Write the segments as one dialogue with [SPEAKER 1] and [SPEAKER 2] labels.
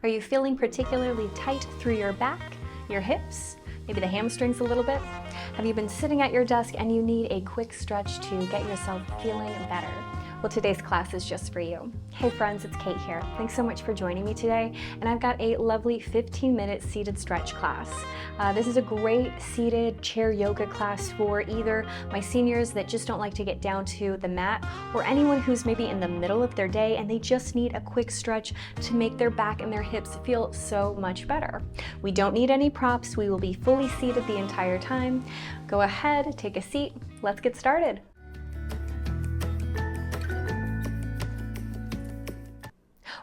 [SPEAKER 1] Are you feeling particularly tight through your back, your hips, maybe the hamstrings a little bit? Have you been sitting at your desk and you need a quick stretch to get yourself feeling better? Well, today's class is just for you. Hey friends, it's Kate here. Thanks so much for joining me today. And I've got a lovely 15-minute seated stretch class. This is a great seated chair yoga class for either my seniors that just don't like to get down to the mat, or anyone who's maybe in the middle of their day and they just need a quick stretch to make their back and their hips feel so much better. We don't need any props. We will be fully seated the entire time. Go ahead, take a seat. Let's get started.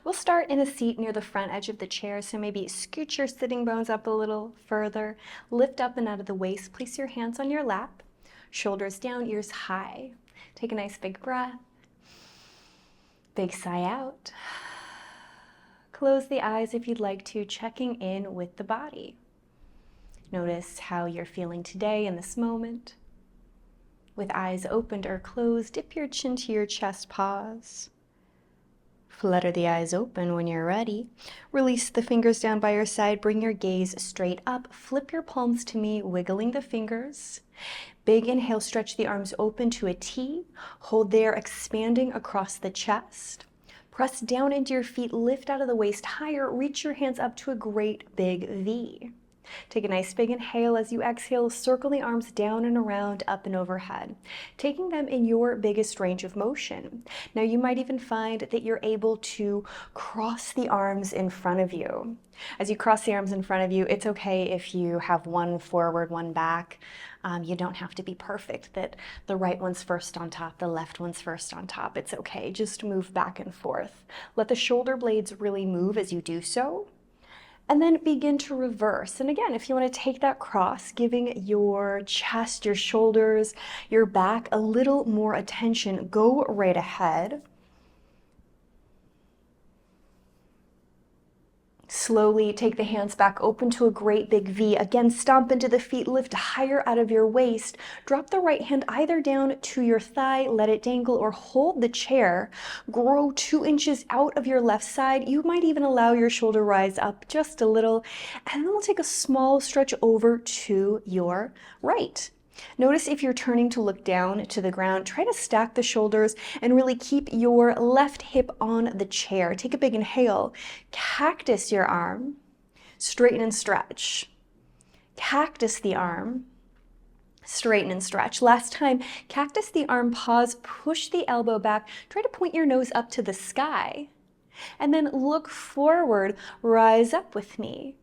[SPEAKER 1] We'll start in a seat near the front edge of the chair, so maybe scoot your sitting bones up a little further, lift up and out of the waist, place your hands on your lap, shoulders down, ears high. Take a nice big breath, big sigh out. Close the eyes if you'd like to, checking in with the body. Notice how you're feeling today in this moment. With eyes opened or closed, dip your chin to your chest, pause. Flutter the eyes open when you're ready. Release the fingers down by your side. Bring your gaze straight up. Flip your palms to me, wiggling the fingers. Big inhale, stretch the arms open to a T. Hold there, expanding across the chest. Press down into your feet, lift out of the waist higher. Reach your hands up to a great big V. Take a nice big inhale. As you exhale, circle the arms down and around, up and overhead, taking them in your biggest range of motion. Now you might even find that you're able to cross the arms in front of you. As you cross the arms in front of you, it's okay if you have one forward, one back. You don't have to be perfect, that the right one's first on top, the left one's first on top. It's okay, just move back and forth. Let the shoulder blades really move as you do so. And then begin to reverse. And again, if you want to take that cross, giving your chest, your shoulders, your back a little more attention, go right ahead. Slowly take the hands back, open to a great big V. Again, stomp into the feet, lift higher out of your waist. Drop the right hand either down to your thigh, let it dangle, or hold the chair. Grow 2 inches out of your left side. You might even allow your shoulder rise up just a little. And then we'll take a small stretch over to your right. Notice if you're turning to look down to the ground, try to stack the shoulders and really keep your left hip on the chair. Take a big inhale. Cactus your arm. Straighten and stretch. Cactus the arm. Straighten and stretch. Last time, cactus the arm, pause, push the elbow back. Try to point your nose up to the sky. And then look forward, rise up with me.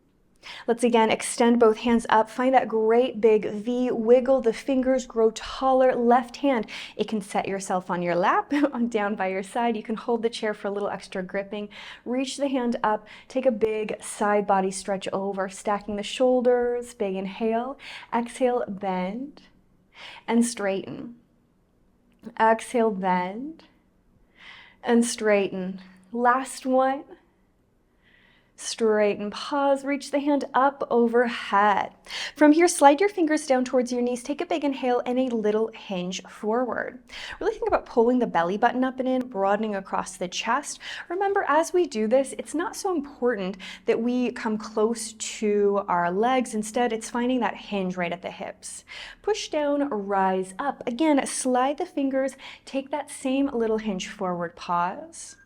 [SPEAKER 1] Let's again extend both hands up, find that great big V, wiggle the fingers, grow taller. Left hand, it can set yourself on your lap, down by your side. You can hold the chair for a little extra gripping. Reach the hand up, take a big side body stretch over, stacking the shoulders, big inhale. Exhale, bend and straighten. Exhale, bend and straighten. Last one. Straighten, pause, reach the hand up overhead. From here, slide your fingers down towards your knees, take a big inhale and a little hinge forward. Really think about pulling the belly button up and in, broadening across the chest. Remember, as we do this, it's not so important that we come close to our legs. Instead, it's finding that hinge right at the hips. Push down, rise up. Again, slide the fingers, take that same little hinge forward, pause.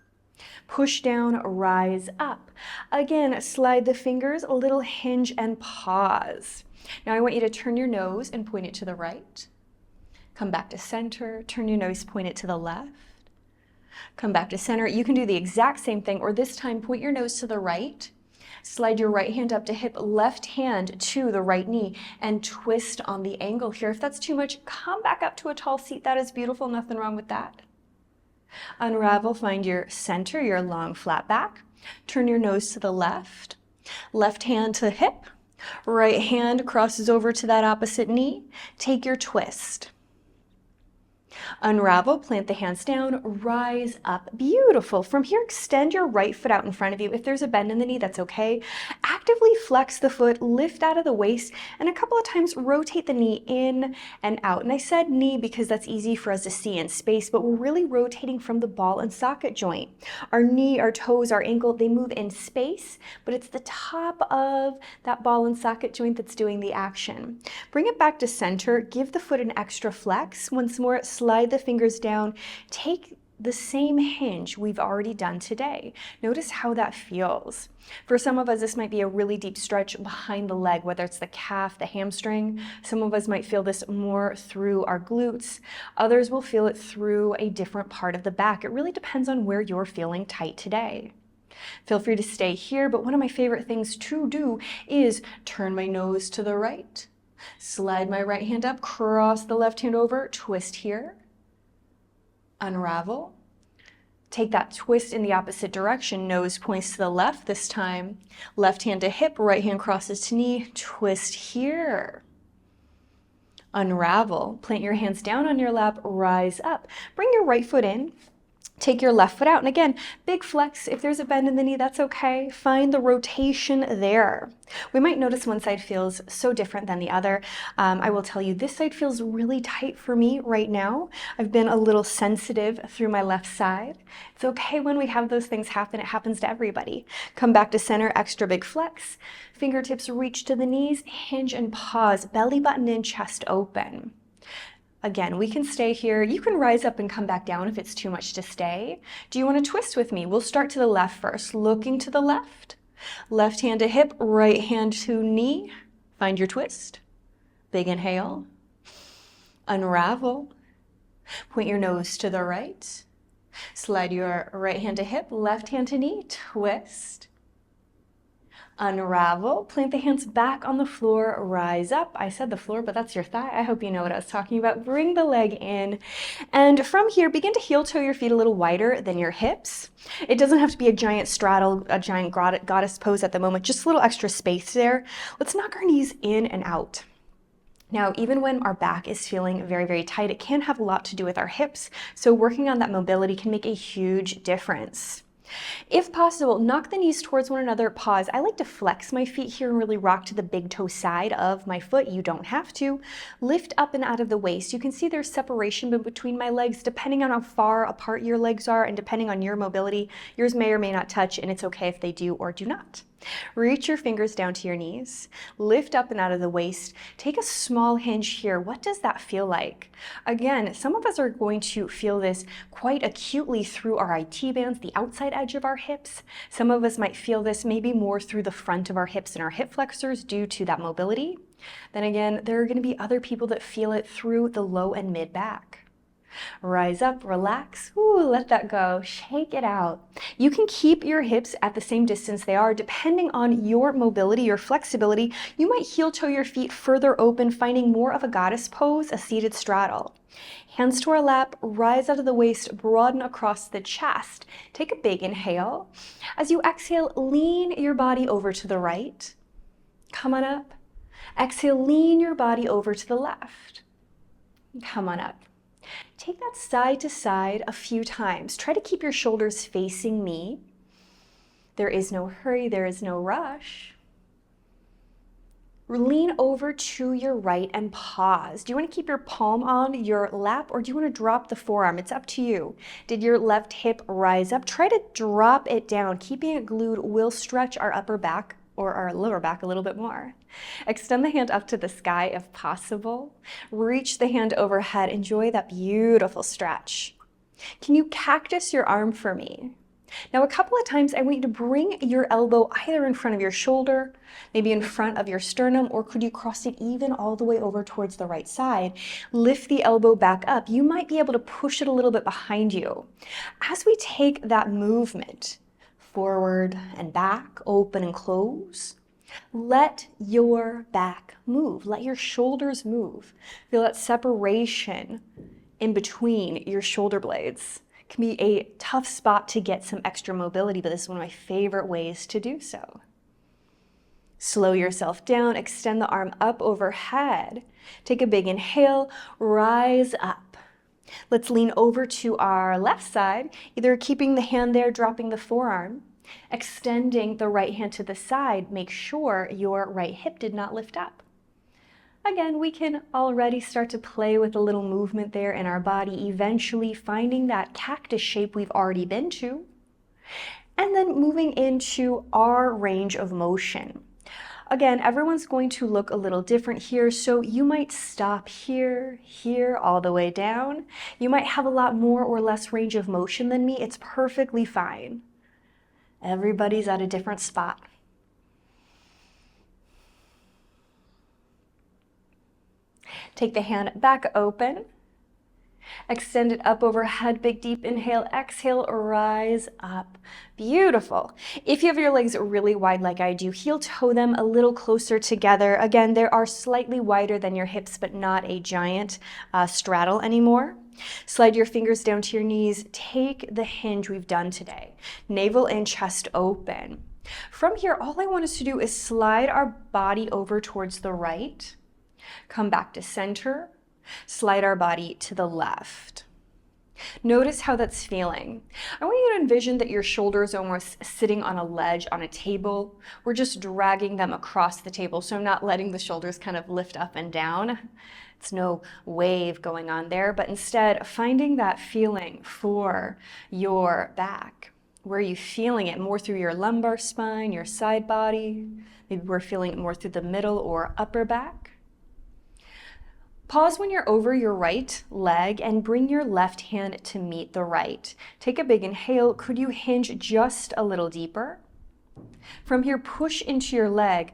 [SPEAKER 1] Push down, rise up. Again, slide the fingers, a little hinge and pause. Now I want you to turn your nose and point it to the right. Come back to center, turn your nose, point it to the left. Come back to center. You can do the exact same thing, or this time point your nose to the right. Slide your right hand up to hip, left hand to the right knee, and twist on the angle here. If that's too much, come back up to a tall seat. That is beautiful, nothing wrong with that. Unravel, find your center, your long flat back. Turn your nose to the left. Left hand to the hip. Right hand crosses over to that opposite knee. Take your twist. Unravel, plant the hands down, rise up. Beautiful. From here, extend your right foot out in front of you. If there's a bend in the knee, that's okay. Actively flex the foot, lift out of the waist, and a couple of times rotate the knee in and out. And I said knee because that's easy for us to see in space, but we're really rotating from the ball and socket joint. Our knee, our toes, our ankle, they move in space, but it's the top of that ball and socket joint that's doing the action. Bring it back to center, give the foot an extra flex. Once more, slide the fingers down. Take the same hinge we've already done today. Notice how that feels. For some of us, this might be a really deep stretch behind the leg, whether it's the calf, the hamstring. Some of us might feel this more through our glutes. Others will feel it through a different part of the back. It really depends on where you're feeling tight today. Feel free to stay here, but one of my favorite things to do is turn my nose to the right, slide my right hand up, cross the left hand over, twist here, unravel. Take that twist in the opposite direction, nose points to the left this time, left hand to hip, right hand crosses to knee, twist here. Unravel, plant your hands down on your lap, rise up. Bring your right foot in. Take your left foot out, and again, big flex. If there's a bend in the knee, that's okay. Find the rotation there. We might notice one side feels so different than the other. I will tell you, this side feels really tight for me right now. I've been a little sensitive through my left side. It's okay when we have those things happen. It happens to everybody. Come back to center, extra big flex. Fingertips reach to the knees, hinge and pause, belly button in, chest open. Again, we can stay here. You can rise up and come back down if it's too much to stay. Do you want to twist with me? We'll start to the left first. Looking to the left. Left hand to hip, right hand to knee. Find your twist. Big inhale. Unravel. Point your nose to the right. Slide your right hand to hip, left hand to knee. Twist. Unravel, plant the hands back on the floor, rise up. I said the floor, but that's your thigh. I hope you know what I was talking about. Bring the leg in. And from here, begin to heel toe your feet a little wider than your hips. It doesn't have to be a giant straddle, a giant goddess pose at the moment, just a little extra space there. Let's knock our knees in and out. Now, even when our back is feeling very, very tight, it can have a lot to do with our hips. So working on that mobility can make a huge difference. If possible, knock the knees towards one another, pause. I like to flex my feet here and really rock to the big toe side of my foot. You don't have to. Lift up and out of the waist. You can see there's separation between my legs depending on how far apart your legs are and depending on your mobility. Yours may or may not touch, and it's okay if they do or do not. Reach your fingers down to your knees, lift up and out of the waist, take a small hinge here. What does that feel like? Again, some of us are going to feel this quite acutely through our IT bands, the outside edge of our hips. Some of us might feel this maybe more through the front of our hips and our hip flexors due to that mobility. Then again, there are going to be other people that feel it through the low and mid back. Rise up, relax, let that go, shake it out. You can keep your hips at the same distance they are depending on your mobility, your flexibility. You might heel toe your feet further open, finding more of a goddess pose, a seated straddle. Hands to our lap, rise out of the waist, broaden across the chest. Take a big inhale. As you exhale, lean your body over to the right. Come on up. Exhale, lean your body over to the left. Come on up. Take that side to side a few times. Try to keep your shoulders facing me. There is no hurry, there is no rush. Lean over to your right and pause. Do you want to keep your palm on your lap or do you want to drop the forearm? It's up to you. Did your left hip rise up? Try to drop it down. Keeping it glued will stretch our upper back or our lower back a little bit more. Extend the hand up to the sky if possible. Reach the hand overhead. Enjoy that beautiful stretch. Can you cactus your arm for me? Now, a couple of times I want you to bring your elbow either in front of your shoulder, maybe in front of your sternum, or could you cross it even all the way over towards the right side? Lift the elbow back up. You might be able to push it a little bit behind you. As we take that movement, forward and back, open and close. Let your back move. Let your shoulders move. Feel that separation in between your shoulder blades. It can be a tough spot to get some extra mobility, but this is one of my favorite ways to do so. Slow yourself down, extend the arm up overhead. Take a big inhale, rise up. Let's lean over to our left side, either keeping the hand there, dropping the forearm, extending the right hand to the side. Make sure your right hip did not lift up. Again, we can already start to play with a little movement there in our body, eventually finding that cactus shape we've already been to, and then moving into our range of motion. Again, everyone's going to look a little different here, so you might stop here, here, all the way down. You might have a lot more or less range of motion than me. It's perfectly fine. Everybody's at a different spot. Take the hand back open. Extend it up overhead, big deep inhale, exhale, rise up. Beautiful. If you have your legs really wide like I do, heel toe them a little closer together. Again, they are slightly wider than your hips, but not a giant straddle anymore. Slide your fingers down to your knees. Take the hinge we've done today. Navel and chest open. From here, all I want us to do is slide our body over towards the right. Come back to center. Slide our body to the left. Notice how that's feeling. I want you to envision that your shoulders are almost sitting on a ledge on a table. We're just dragging them across the table, so I'm not letting the shoulders kind of lift up and down. It's no wave going on there, but instead finding that feeling for your back. Where are you feeling it? More through your lumbar spine, your side body? Maybe we're feeling it more through the middle or upper back. Pause when you're over your right leg and bring your left hand to meet the right. Take a big inhale. Could you hinge just a little deeper? From here, push into your leg.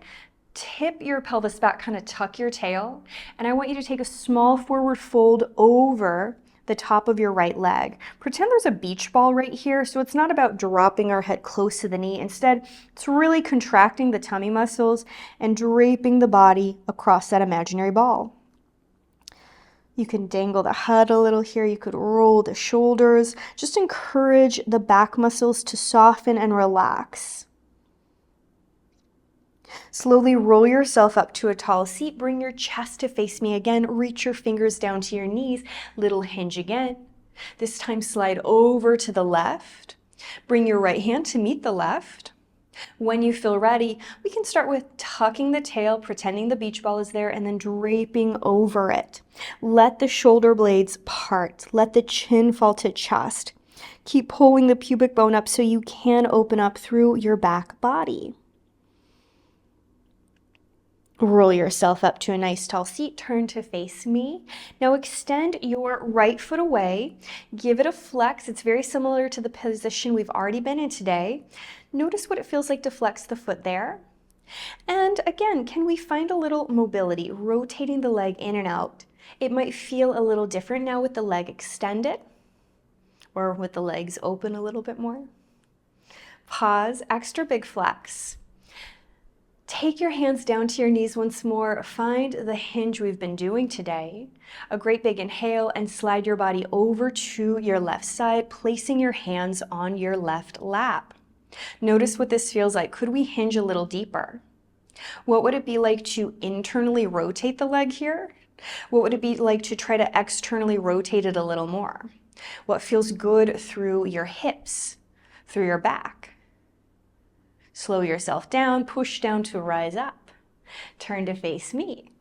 [SPEAKER 1] Tip your pelvis back, kind of tuck your tail. And I want you to take a small forward fold over the top of your right leg. Pretend there's a beach ball right here, so it's not about dropping our head close to the knee. Instead, it's really contracting the tummy muscles and draping the body across that imaginary ball. You can dangle the head a little here. You could roll the shoulders. Just encourage the back muscles to soften and relax. Slowly roll yourself up to a tall seat. Bring your chest to face me again. Reach your fingers down to your knees. Little hinge again. This time slide over to the left. Bring your right hand to meet the left. When you feel ready, we can start with tucking the tail, pretending the beach ball is there, and then draping over it. Let the shoulder blades part. Let the chin fall to chest. Keep pulling the pubic bone up so you can open up through your back body. Roll yourself up to a nice tall seat. Turn to face me. Now extend your right foot away. Give it a flex. It's very similar to the position we've already been in today. Notice what it feels like to flex the foot there. And again, can we find a little mobility, rotating the leg in and out? It might feel a little different now with the leg extended or with the legs open a little bit more. Pause, extra big flex. Take your hands down to your knees once more. Find the hinge we've been doing today. A great big inhale and slide your body over to your left side, placing your hands on your left lap. Notice what this feels like. Could we hinge a little deeper? What would it be like to internally rotate the leg here? What would it be like to try to externally rotate it a little more? What feels good through your hips, through your back? Slow yourself down, push down to rise up. Turn to face me.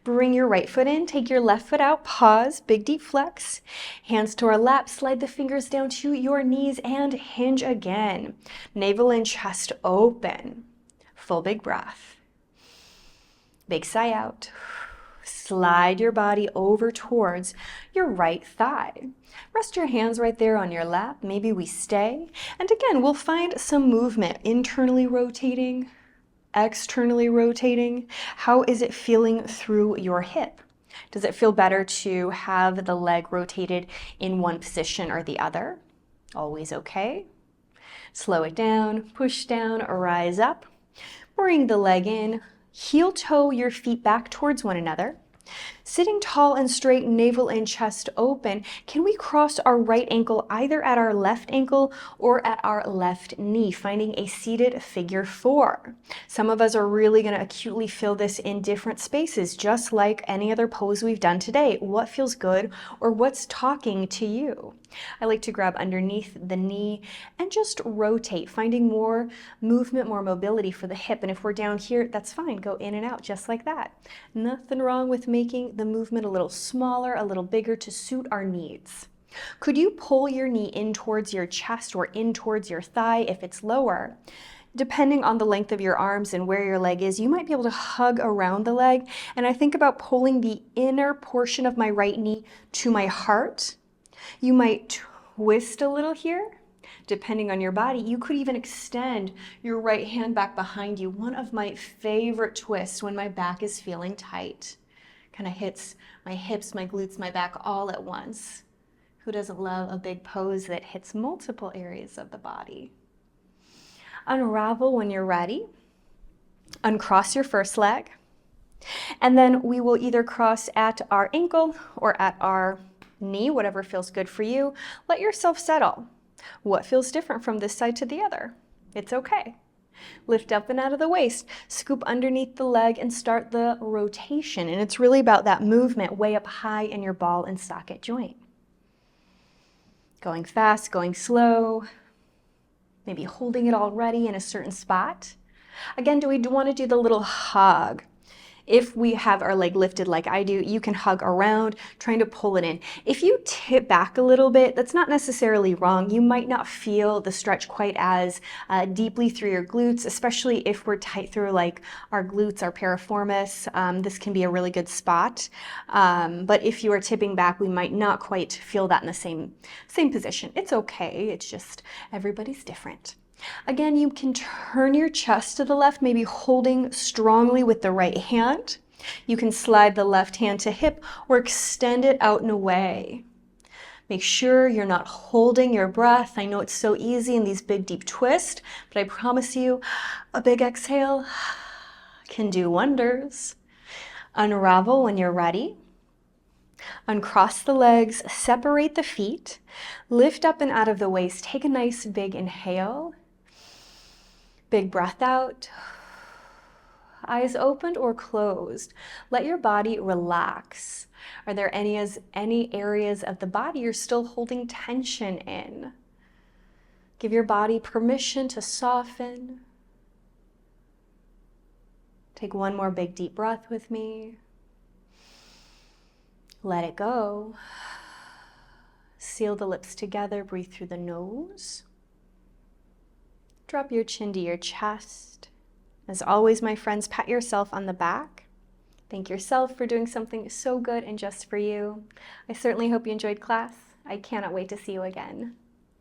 [SPEAKER 1] Bring your right foot in, take your left foot out, pause, big deep flex. Hands to our lap, slide the fingers down to your knees and hinge again. Navel and chest open. Full big breath. Big sigh out. Slide your body over towards your right thigh. Rest your hands right there on your lap. Maybe we stay. And again, we'll find some movement, internally rotating, externally rotating. How is it feeling through your hip? Does it feel better to have the leg rotated in one position or the other? Always okay. Slow it down, push down, rise up. Bring the leg in. Heel toe your feet back towards one another. Sitting tall and straight, navel and chest open, can we cross our right ankle either at our left ankle or at our left knee, finding a seated figure four? Some of us are really going to acutely feel this in different spaces, just like any other pose we've done today. What feels good or what's talking to you? I like to grab underneath the knee and just rotate, finding more movement, more mobility for the hip. And if we're down here, that's fine. Go in and out just like that. Nothing wrong with making the movement a little smaller, a little bigger to suit our needs. Could you pull your knee in towards your chest or in towards your thigh if it's lower? Depending on the length of your arms and where your leg is, you might be able to hug around the leg. And I think about pulling the inner portion of my right knee to my heart. You might twist a little here. Depending on your body, you could even extend your right hand back behind you. One of my favorite twists when my back is feeling tight. Kind of hits my hips, my glutes, my back all at once. Who doesn't love a big pose that hits multiple areas of the body? Unravel when you're ready. Uncross your first leg. And then we will either cross at our ankle or at our knee, whatever feels good for you. Let yourself settle. What feels different from this side to the other? It's okay. Lift up and out of the waist, scoop underneath the leg and start the rotation. And it's really about that movement way up high in your ball and socket joint. Going fast, going slow, maybe holding it already in a certain spot. Again, do we want to do the little hug? If we have our leg lifted like I do, you can hug around, trying to pull it in. If you tip back a little bit, that's not necessarily wrong. You might not feel the stretch quite as deeply through your glutes, especially if we're tight through like our glutes, our piriformis. This can be a really good spot. But if you are tipping back, we might not quite feel that in the same position. It's okay. It's just everybody's different. Again, you can turn your chest to the left, maybe holding strongly with the right hand. You can slide the left hand to hip or extend it out and away. Make sure you're not holding your breath. I know it's so easy in these big, deep twists, but I promise you a big exhale can do wonders. Unravel when you're ready. Uncross the legs, separate the feet, lift up and out of the waist. Take a nice big inhale. Big breath out. Eyes opened or closed. Let your body relax. Are there any areas of the body you're still holding tension in? Give your body permission to soften. Take one more big deep breath with me. Let it go. Seal the lips together. Breathe through the nose. Drop your chin to your chest. As always, my friends, pat yourself on the back. Thank yourself for doing something so good and just for you. I certainly hope you enjoyed class. I cannot wait to see you again.